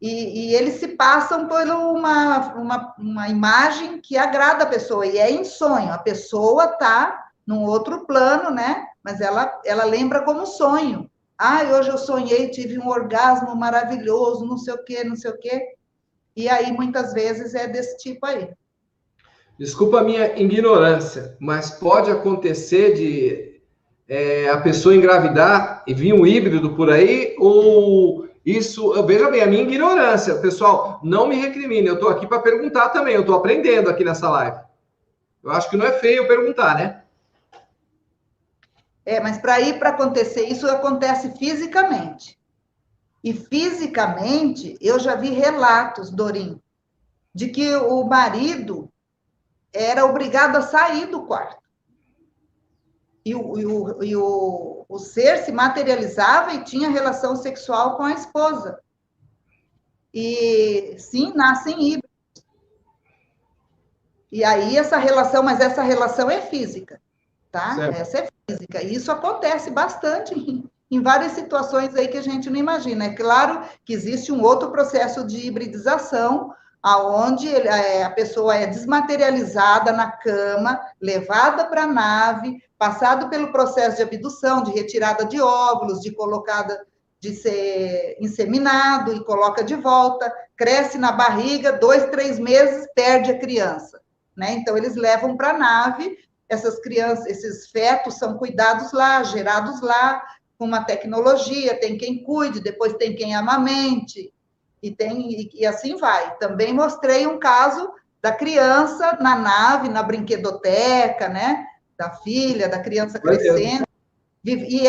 [SPEAKER 2] e eles se passam por uma imagem que agrada a pessoa, e é em sonho. A pessoa está num outro plano, né? Mas ela lembra como sonho. Ah, hoje eu sonhei, tive um orgasmo maravilhoso, não sei o quê, não sei o quê. E aí, muitas vezes, é desse tipo aí.
[SPEAKER 1] Desculpa a minha ignorância, mas pode acontecer de a pessoa engravidar e vir um híbrido por aí? Ou isso... Veja bem, a minha ignorância. Pessoal, não me recrimine. Eu estou aqui para perguntar também. Eu estou aprendendo aqui nessa live. Eu acho que não é feio eu perguntar, né?
[SPEAKER 2] Mas para acontecer isso, acontece fisicamente. E fisicamente, eu já vi relatos, Dorim, de que o marido era obrigado a sair do quarto. E o ser se materializava e tinha relação sexual com a esposa. E sim, nascem híbridos. E aí essa relação é física, tá? Certo. Essa é física. E isso acontece bastante em várias situações aí que a gente não imagina. É claro que existe um outro processo de hibridização, aonde a pessoa é desmaterializada na cama, levada para a nave, passado pelo processo de abdução, de retirada de óvulos, de ser inseminado e coloca de volta, cresce na barriga, 2, 3 meses, perde a criança, né? Então, eles levam para a nave, essas crianças, esses fetos são cuidados lá, gerados lá, com uma tecnologia, tem quem cuide, depois tem quem amamente, e assim vai. Também mostrei um caso da criança na nave, na brinquedoteca, né? Da filha, da criança crescendo. E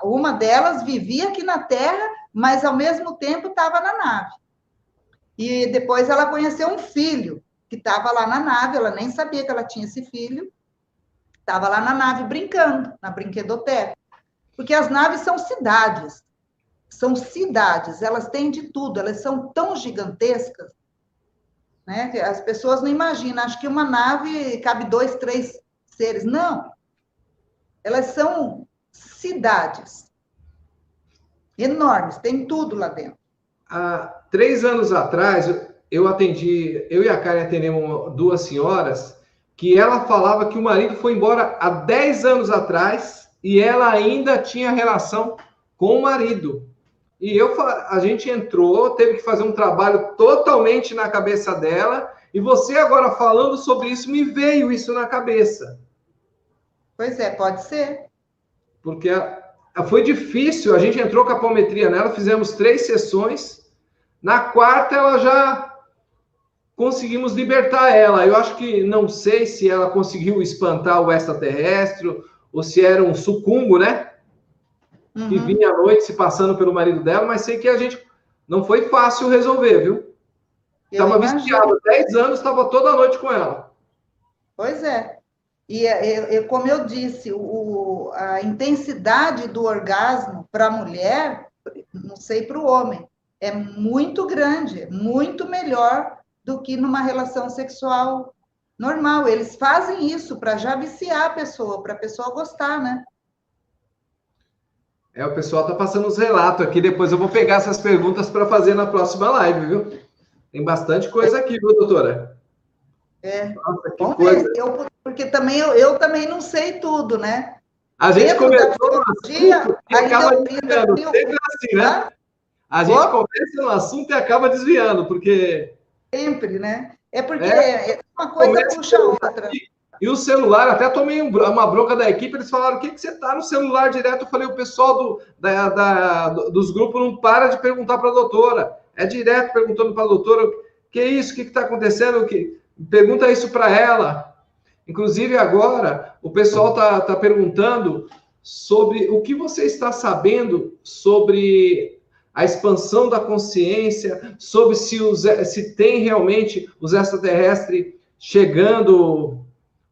[SPEAKER 2] uma delas vivia aqui na Terra, mas ao mesmo tempo estava na nave. E depois ela conheceu um filho que estava lá na nave, ela nem sabia que ela tinha esse filho, estava lá na nave brincando, na brinquedoteca. Porque as naves são cidades, elas têm de tudo, elas são tão gigantescas, né? Que as pessoas não imaginam, acho que uma nave cabe 2, 3 seres. Não, elas são cidades enormes, tem tudo lá dentro.
[SPEAKER 1] Há 3 anos atrás, eu e a Karen atendemos 2 senhoras, que ela falava que o marido foi embora há 10 anos atrás e ela ainda tinha relação com o marido. E a gente entrou, teve que fazer um trabalho totalmente na cabeça dela, e você agora falando sobre isso, me veio isso na cabeça.
[SPEAKER 2] Pois é, pode ser.
[SPEAKER 1] Porque foi difícil, a gente entrou com a apometria nela, fizemos 3 sessões, na 4ª ela já conseguimos libertar ela. Eu acho que, não sei se ela conseguiu espantar o extraterrestre, ou se era um sucumbo, né? Que vinha à noite se passando pelo marido dela, mas sei que a gente não foi fácil resolver, viu? Estava viciado, 10 anos, estava toda noite com ela.
[SPEAKER 2] Pois é. E como eu disse, a intensidade do orgasmo para a mulher, não sei para o homem, é muito grande, muito melhor do que numa relação sexual normal. Eles fazem isso para já viciar a pessoa, para a pessoa gostar, né?
[SPEAKER 1] O pessoal está passando os relatos aqui, depois eu vou pegar essas perguntas para fazer na próxima live, viu? Tem bastante coisa aqui, viu, doutora?
[SPEAKER 2] Nossa, que coisa. Porque também eu também não sei tudo, né?
[SPEAKER 1] A gente começou no assunto e acaba desviando. Sempre assim, né? A gente começa no assunto e acaba desviando, porque...
[SPEAKER 2] Sempre, né? É porque uma coisa puxa a outra.
[SPEAKER 1] E o celular, até tomei uma bronca da equipe, eles falaram, o que você tá no celular direto? Eu falei, o pessoal dos grupos não para de perguntar para a doutora. É direto perguntando para a doutora, que é isso, o que está acontecendo? Pergunta isso para ela. Inclusive, agora, o pessoal tá perguntando sobre o que você está sabendo sobre a expansão da consciência, sobre se tem realmente os extraterrestres chegando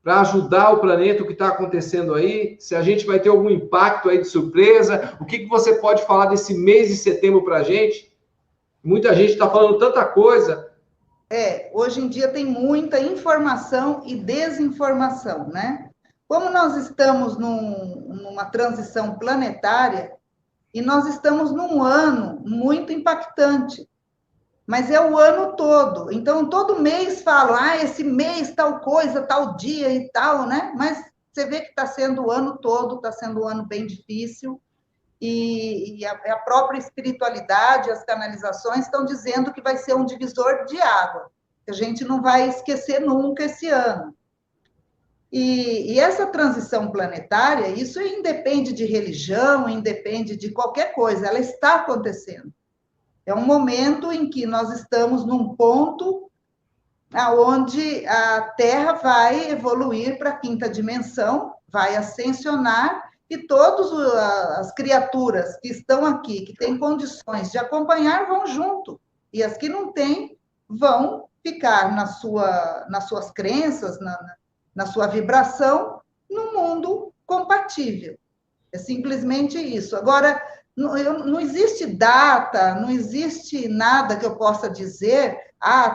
[SPEAKER 1] para ajudar o planeta, o que está acontecendo aí, se a gente vai ter algum impacto aí de surpresa, o que você pode falar desse mês de setembro para a gente? Muita gente está falando tanta coisa.
[SPEAKER 2] Hoje em dia tem muita informação e desinformação, né? Como nós estamos numa transição planetária, e nós estamos num ano muito impactante, mas é o ano todo. Então, todo mês falam, esse mês tal coisa, tal dia e tal, né? Mas você vê que está sendo o ano todo, está sendo um ano bem difícil, e a própria espiritualidade, as canalizações estão dizendo que vai ser um divisor de água, que a gente não vai esquecer nunca esse ano. E essa transição planetária, isso independe de religião, independe de qualquer coisa, ela está acontecendo. É um momento em que nós estamos num ponto onde a Terra vai evoluir para a quinta dimensão, vai ascensionar, e todas as criaturas que estão aqui, que têm condições de acompanhar, vão junto. E as que não têm, vão ficar nas suas crenças, na sua vibração, no mundo compatível. É simplesmente isso. Agora, não existe data, não existe nada que eu possa dizer,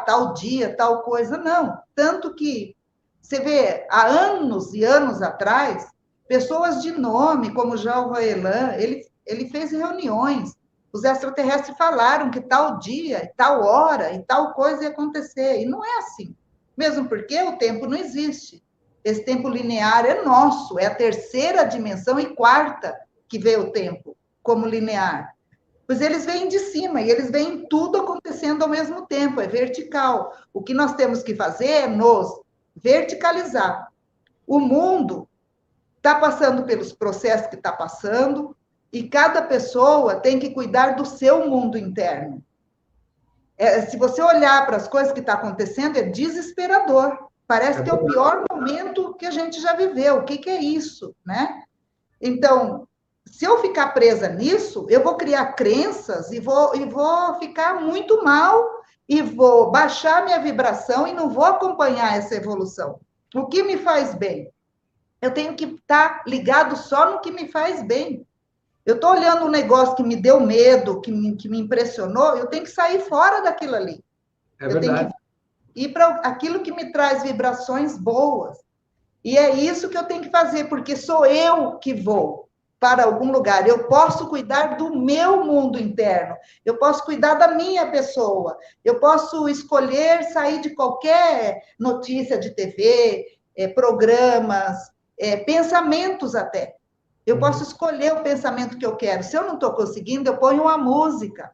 [SPEAKER 2] tal dia, tal coisa, não. Tanto que você vê, há anos e anos atrás, pessoas de nome, como Jean Roelan, ele fez reuniões, os extraterrestres falaram que tal dia, tal hora e tal coisa ia acontecer, e não é assim. Mesmo porque o tempo não existe. Esse tempo linear é nosso, é a terceira dimensão e quarta que vê o tempo como linear. Pois eles vêm de cima e eles veem tudo acontecendo ao mesmo tempo, é vertical. O que nós temos que fazer é nos verticalizar. O mundo está passando pelos processos que está passando e cada pessoa tem que cuidar do seu mundo interno. Se você olhar para as coisas que estão acontecendo, é desesperador. Parece que é o pior momento que a gente já viveu. O que é isso, né? Então, se eu ficar presa nisso, eu vou criar crenças e vou ficar muito mal e vou baixar minha vibração e não vou acompanhar essa evolução. O que me faz bem? Eu tenho que estar ligado só no que me faz bem. Eu estou olhando um negócio que me deu medo, que me impressionou, eu tenho que sair fora daquilo ali.
[SPEAKER 1] Eu tenho que
[SPEAKER 2] ir para aquilo que me traz vibrações boas. E é isso que eu tenho que fazer, porque sou eu que vou para algum lugar. Eu posso cuidar do meu mundo interno, eu posso cuidar da minha pessoa, eu posso escolher sair de qualquer notícia de TV, programas, pensamentos até. Eu posso escolher o pensamento que eu quero. Se eu não estou conseguindo, eu ponho uma música.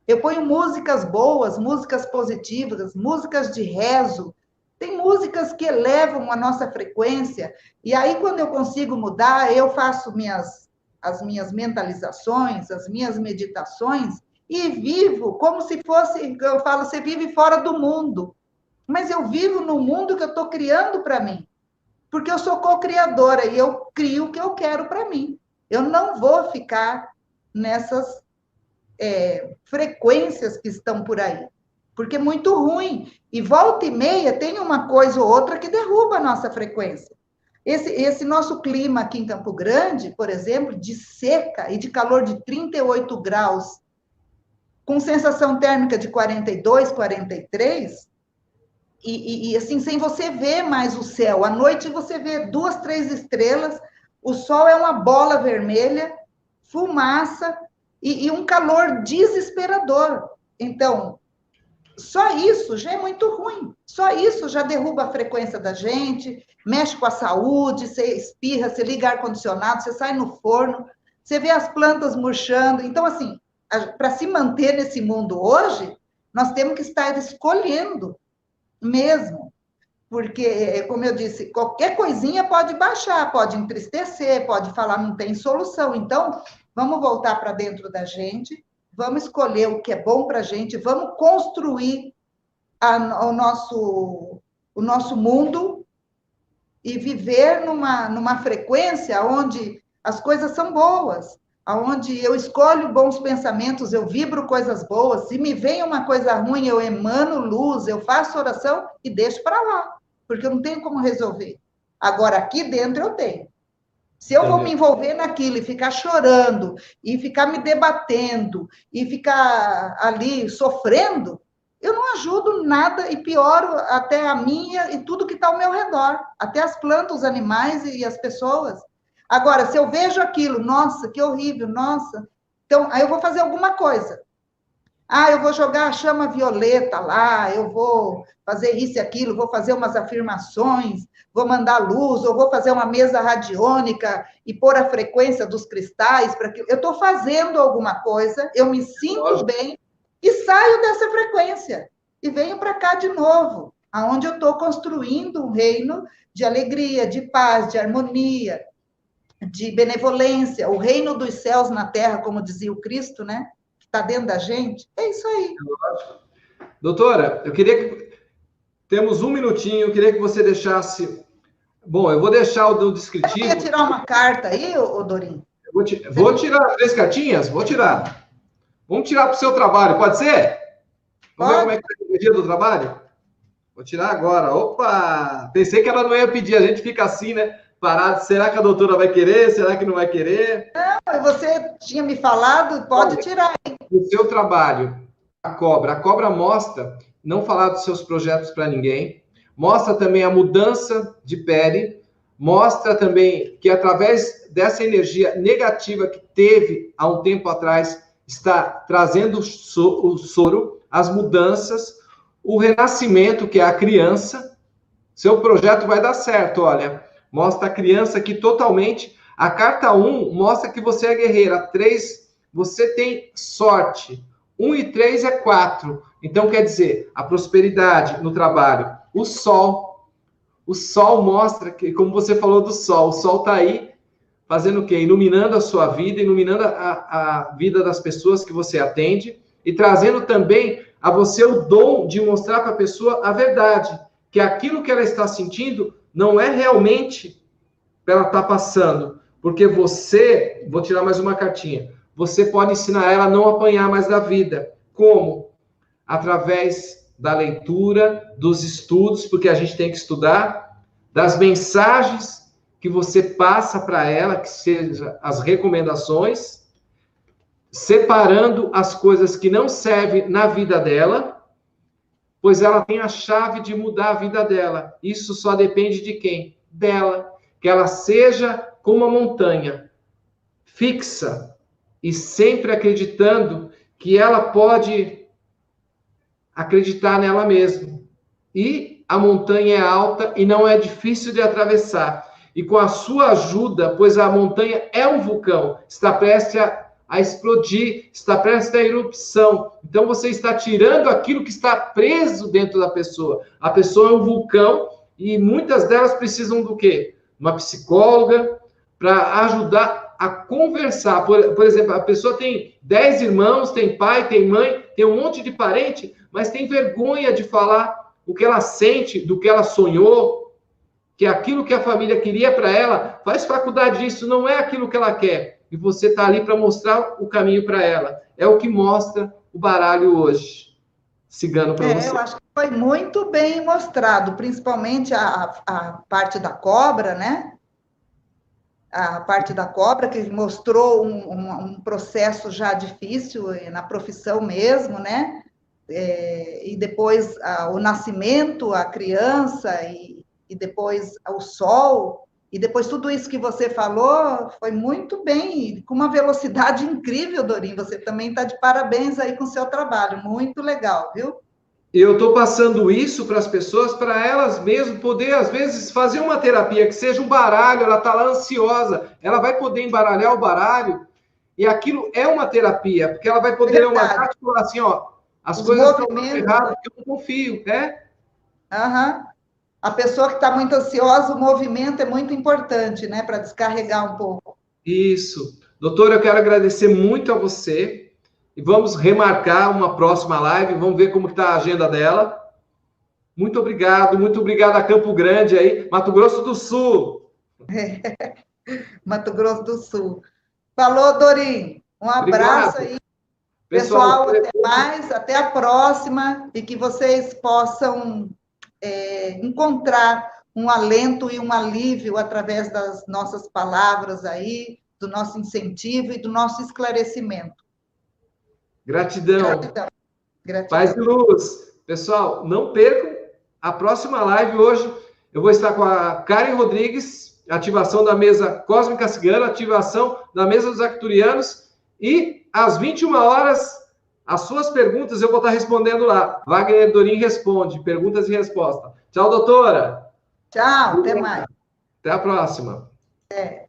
[SPEAKER 2] Eu ponho músicas boas, músicas positivas, músicas de rezo. Tem músicas que elevam a nossa frequência. E aí, quando eu consigo mudar, eu faço as minhas mentalizações, as minhas meditações, e vivo como se fosse, eu falo, você vive fora do mundo. Mas eu vivo no mundo que eu estou criando para mim. Porque eu sou co-criadora e eu crio o que eu quero para mim. Eu não vou ficar nessas frequências que estão por aí, porque é muito ruim. E volta e meia tem uma coisa ou outra que derruba a nossa frequência. Esse nosso clima aqui em Campo Grande, por exemplo, de seca e de calor de 38 graus, com sensação térmica de 42, 43, e assim, sem você ver mais o céu. À noite você vê 2, 3 estrelas, o sol é uma bola vermelha, fumaça, e um calor desesperador. Então, só isso já é muito ruim. Só isso já derruba a frequência da gente, mexe com a saúde, você espirra, você liga ar-condicionado, você sai no forno, você vê as plantas murchando. Então, assim, para se manter nesse mundo hoje, nós temos que estar escolhendo mesmo. Porque, como eu disse, qualquer coisinha pode baixar, pode entristecer, pode falar não tem solução. Então, vamos voltar para dentro da gente, vamos escolher o que é bom para a gente, vamos construir o nosso mundo e viver numa frequência onde as coisas são boas, onde eu escolho bons pensamentos, eu vibro coisas boas. Se me vem uma coisa ruim, eu emano luz, eu faço oração e deixo para lá, porque eu não tenho como resolver. Agora, aqui dentro eu tenho. Se eu vou me envolver naquilo e ficar chorando, e ficar me debatendo, e ficar ali sofrendo, eu não ajudo nada e pioro até a minha e tudo que está ao meu redor, até as plantas, os animais e as pessoas. Agora, se eu vejo aquilo, nossa, que horrível, nossa, então aí eu vou fazer alguma coisa. Eu vou jogar a chama violeta lá, eu vou fazer isso e aquilo, vou fazer umas afirmações, vou mandar luz, ou vou fazer uma mesa radiônica e pôr a frequência dos cristais para que eu estou fazendo alguma coisa, eu me sinto bem e saio dessa frequência e venho para cá de novo, aonde eu estou construindo um reino de alegria, de paz, de harmonia, de benevolência, o reino dos céus na terra, como dizia o Cristo, né? Está dentro da gente, é isso aí.
[SPEAKER 1] Doutora, eu queria que... Temos um minutinho, eu queria que você deixasse... Bom, eu vou deixar o do descritivo...
[SPEAKER 2] Você quer tirar uma carta aí, Dorim?
[SPEAKER 1] Vou tirar 3 cartinhas? Vou tirar. Vamos tirar para o seu trabalho, pode ser? Vamos ver como é que está o dia do trabalho? Vou tirar agora. Opa! Pensei que ela não ia pedir, a gente fica assim, né? Parado. Será que a doutora vai querer? Será que não vai querer?
[SPEAKER 2] Não, você tinha me falado, pode tirar.
[SPEAKER 1] O seu trabalho, a cobra mostra não falar dos seus projetos para ninguém, mostra também a mudança de pele, mostra também que através dessa energia negativa que teve há um tempo atrás, está trazendo o soro, as mudanças, o renascimento, que é a criança. Seu projeto vai dar certo, olha. Mostra a criança aqui totalmente. A carta 1 mostra que você é guerreira. 3, você tem sorte. 1 e 3 é 4. Então, quer dizer, a prosperidade no trabalho. O sol mostra que, como você falou do sol, o sol está aí fazendo o quê? Iluminando a sua vida, iluminando a vida das pessoas que você atende e trazendo também a você o dom de mostrar para a pessoa a verdade, que aquilo que ela está sentindo não é realmente para ela estar passando, porque você, vou tirar mais uma cartinha, você pode ensinar ela a não apanhar mais da vida. Como? Através da leitura, dos estudos, porque a gente tem que estudar, das mensagens que você passa para ela, que sejam as recomendações, separando as coisas que não servem na vida dela, pois ela tem a chave de mudar a vida dela. Isso só depende de quem? Dela. Que ela seja como uma montanha, fixa e sempre acreditando que ela pode acreditar nela mesma. E a montanha é alta e não é difícil de atravessar. E com a sua ajuda, pois a montanha é um vulcão, está prestes a explodir, está prestes a erupção. Então você está tirando aquilo que está preso dentro da pessoa. A pessoa é um vulcão e muitas delas precisam do quê? Uma psicóloga para ajudar a conversar. Por exemplo, a pessoa tem 10 irmãos, tem pai, tem mãe, tem um monte de parente, mas tem vergonha de falar o que ela sente, do que ela sonhou, que aquilo que a família queria para ela, faz faculdade disso, não é aquilo que ela quer. E você está ali para mostrar o caminho para ela. É o que mostra o baralho hoje. Cigano para você.
[SPEAKER 2] Eu acho que foi muito bem mostrado, principalmente a parte da cobra, né? A parte da cobra, que mostrou um processo já difícil na profissão mesmo, né? E depois o nascimento, a criança, e depois o sol, e depois tudo isso que você falou foi muito bem, com uma velocidade incrível, Dorim. Você também está de parabéns aí com o seu trabalho, muito legal, viu?
[SPEAKER 1] Eu estou passando isso para as pessoas, para elas mesmas poder, às vezes, fazer uma terapia, que seja um baralho, ela está lá ansiosa, ela vai poder embaralhar o baralho, e aquilo é uma terapia, porque ela vai poder uma carta e falar assim, ó, as coisas estão erradas, eu não confio, né?
[SPEAKER 2] A pessoa que está muito ansiosa, o movimento é muito importante, né, para descarregar um pouco.
[SPEAKER 1] Isso. Doutora, eu quero agradecer muito a você, e vamos remarcar uma próxima live, vamos ver como está a agenda dela. Muito obrigado a Campo Grande aí, Mato Grosso do Sul.
[SPEAKER 2] Mato Grosso do Sul. Falou, Dorim. Um abraço aí. Pessoal, até mais, até a próxima, e que vocês possam encontrar um alento e um alívio através das nossas palavras aí, do nosso incentivo e do nosso esclarecimento.
[SPEAKER 1] Gratidão.
[SPEAKER 2] Gratidão.
[SPEAKER 1] Paz e luz. Pessoal, não percam a próxima live hoje. Eu vou estar com a Karen Rodrigues, ativação da mesa Cósmica Cigana, ativação da mesa dos Arcturianos, e às 21 horas, as suas perguntas eu vou estar respondendo lá. Wagner Dorim responde, perguntas e respostas. Tchau, doutora.
[SPEAKER 2] Tchau, até mais.
[SPEAKER 1] Até a próxima.
[SPEAKER 2] É.